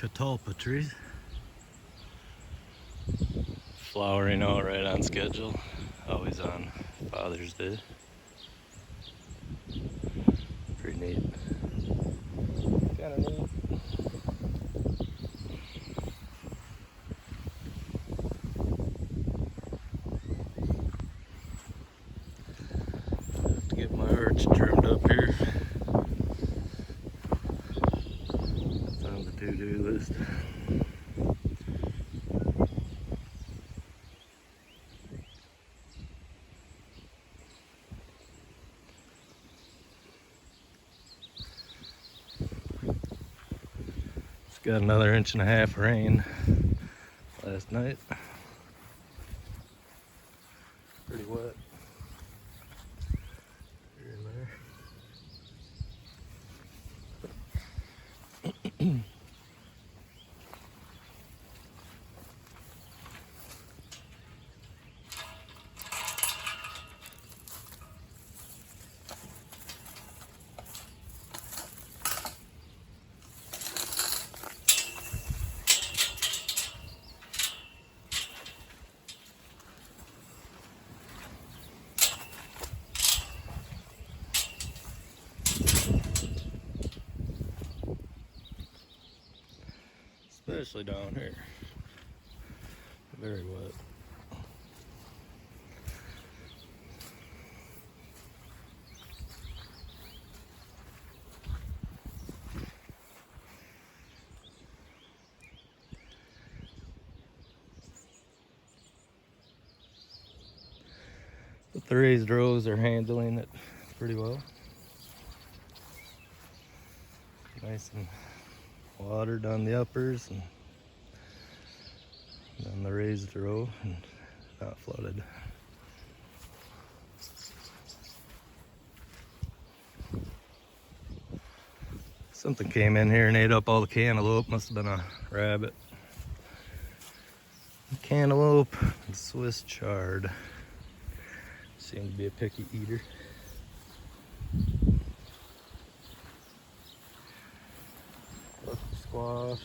Catalpa trees. Flowering out right on schedule. Always on Father's Day. Pretty neat. Kinda neat. Have to get my arch trimmed up here. That's on the to-do list. Got another 1.5 inch rain last night. Pretty wet here and there. Especially down here. Very wet. But the raised rows are handling it pretty well. Nice and watered on the uppers and on the raised row and not flooded. Something came in here and ate up all the cantaloupe. Must have been a rabbit. Cantaloupe and Swiss chard. Seemed to be a picky eater. Squash.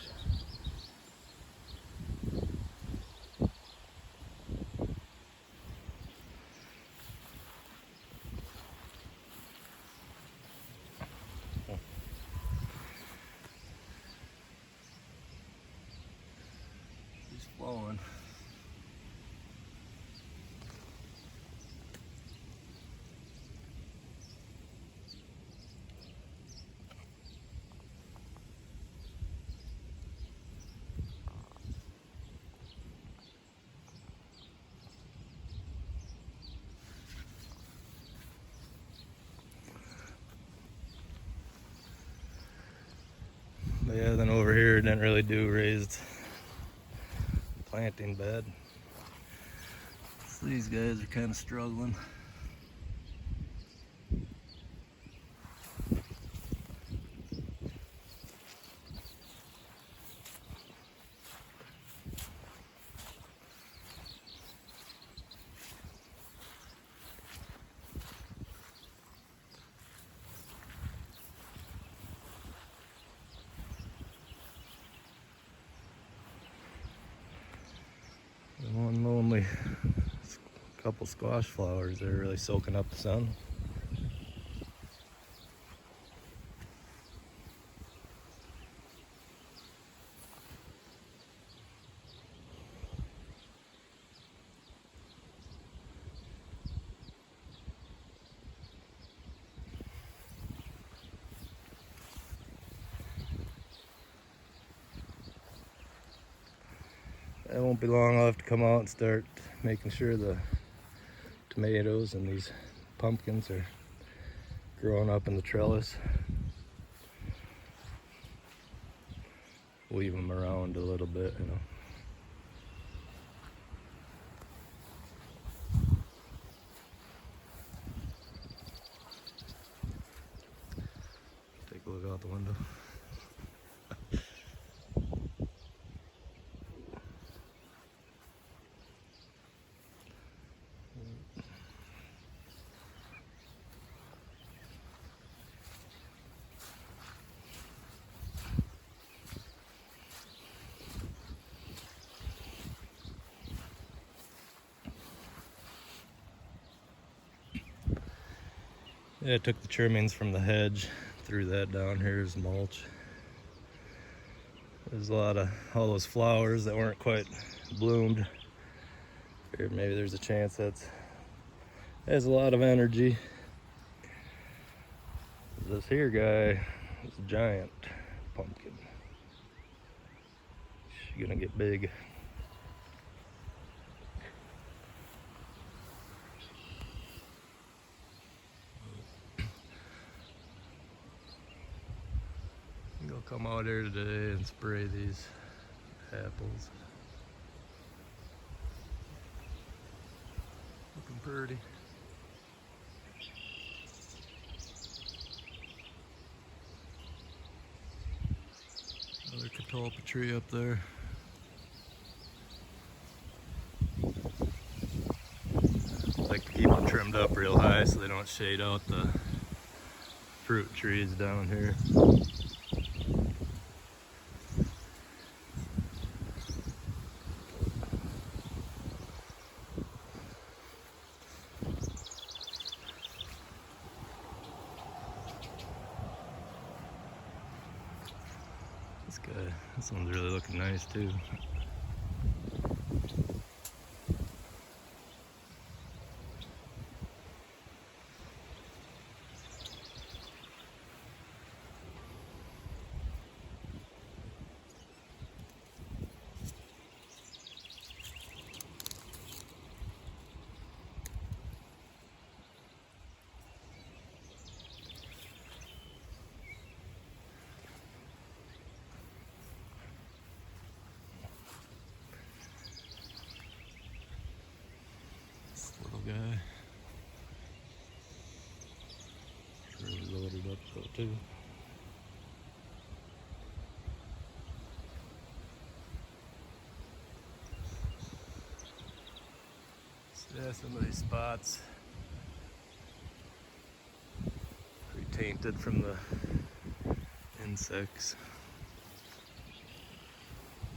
He's flowing. Yeah, then over here didn't really do raised planting bed. So these guys are kind of struggling. One lonely couple squash flowers, they're really soaking up the sun. It won't be long. I'll have to come out and start making sure the tomatoes and these pumpkins are growing up in the trellis. Weave them around a little bit, you know. Take a look out the window. Yeah, I took the trimmings from the hedge, threw that down here as mulch. There's a lot of all those flowers that weren't quite bloomed. Figured maybe there's a chance that has a lot of energy. This here guy is a giant pumpkin. She's gonna get big. I'll come out here today and spray these apples. Looking pretty. Another Catalpa tree up there. I like to keep them trimmed up real high so they don't shade out the fruit trees down here. This one's really looking nice too. Guy. Really loaded up though too. So yeah, some of these spots pretty tainted from the insects.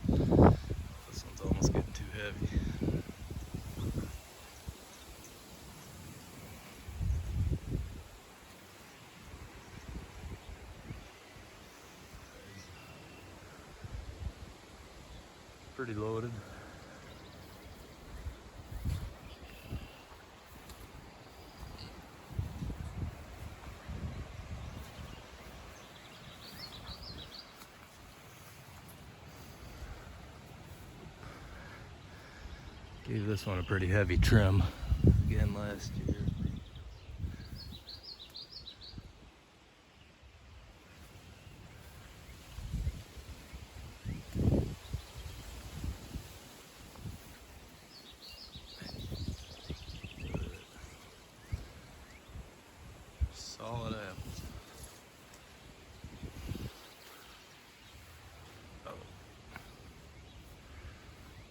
This one's almost getting too heavy. Pretty loaded. Gave this one a pretty heavy trim again last year. Solid apples. Oh.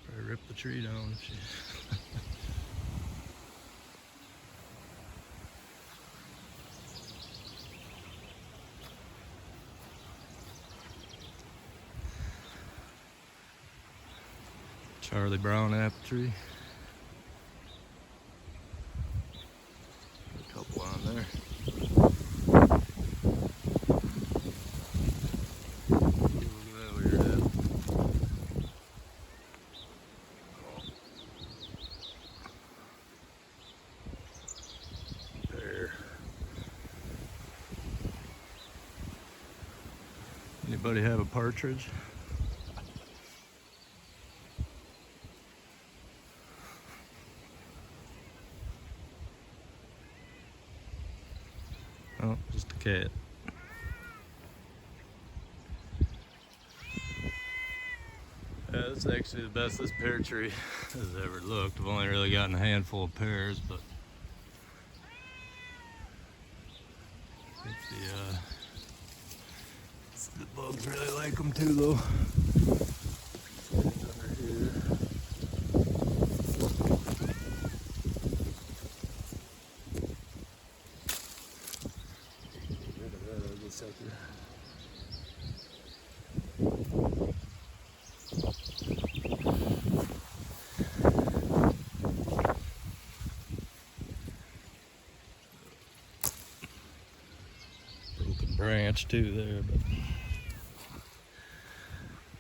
Probably rip the tree down if she... Charlie Brown apple tree. A couple on there. Pear. Anybody have a partridge? Oh, just a cat. Yeah, this is actually the best this pear tree has ever looked. I've only really gotten a handful of pears, but I think the bugs really like them too, though. Under here. Sucker. branch too there, but.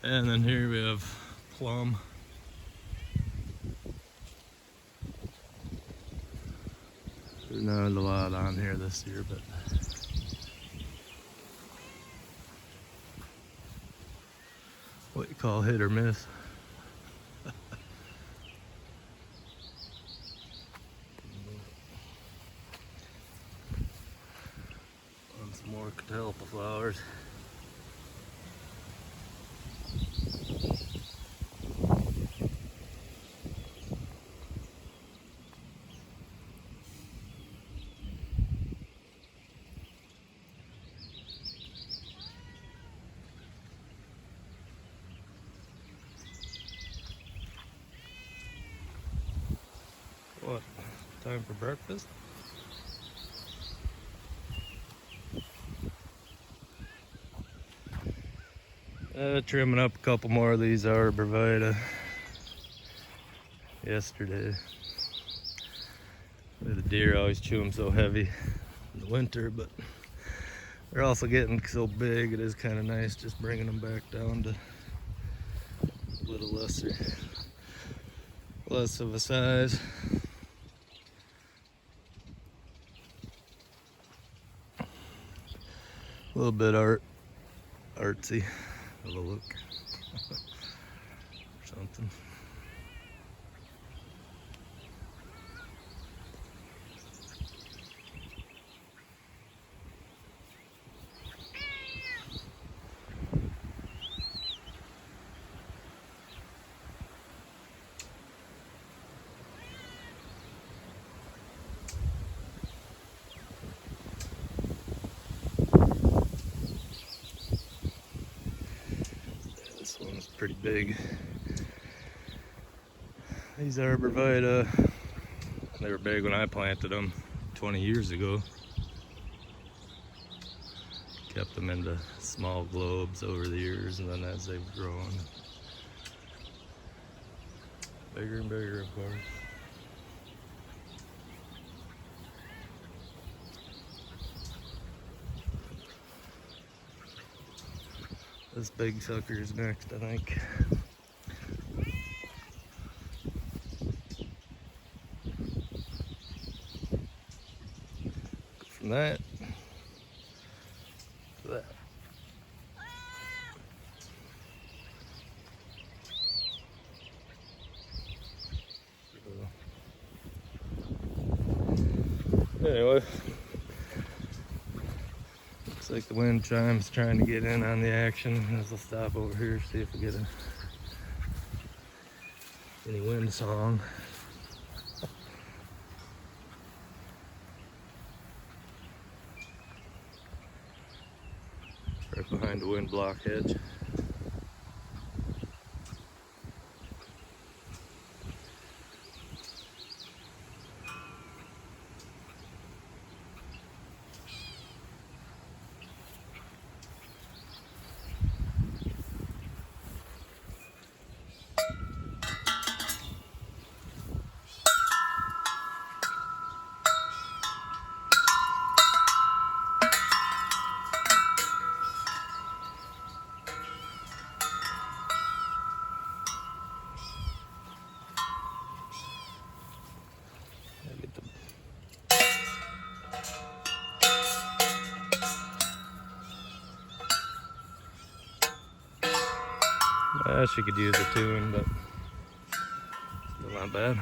And then here we have plum. There's not a lot on here this year, but what you call hit or miss. And some more Catalpa flowers. What? Time for breakfast? Trimming up a couple more of these arborvitae yesterday. The deer always chew them so heavy in the winter, but they're also getting so big it is kind of nice just bringing them back down to a little less of a size. A little bit artsy of a look or something. This one's pretty big. These arborvitae, they were big when I planted them 20 years ago. Kept them into small globes over the years, and then as they've grown, bigger and bigger, of course. This big sucker is next, I think. From that to that. Anyway, looks like the wind chime's trying to get in on the action. I'll stop over here, see if we get any wind song. Right behind the wind block hedge. She could use a tune, but still not bad.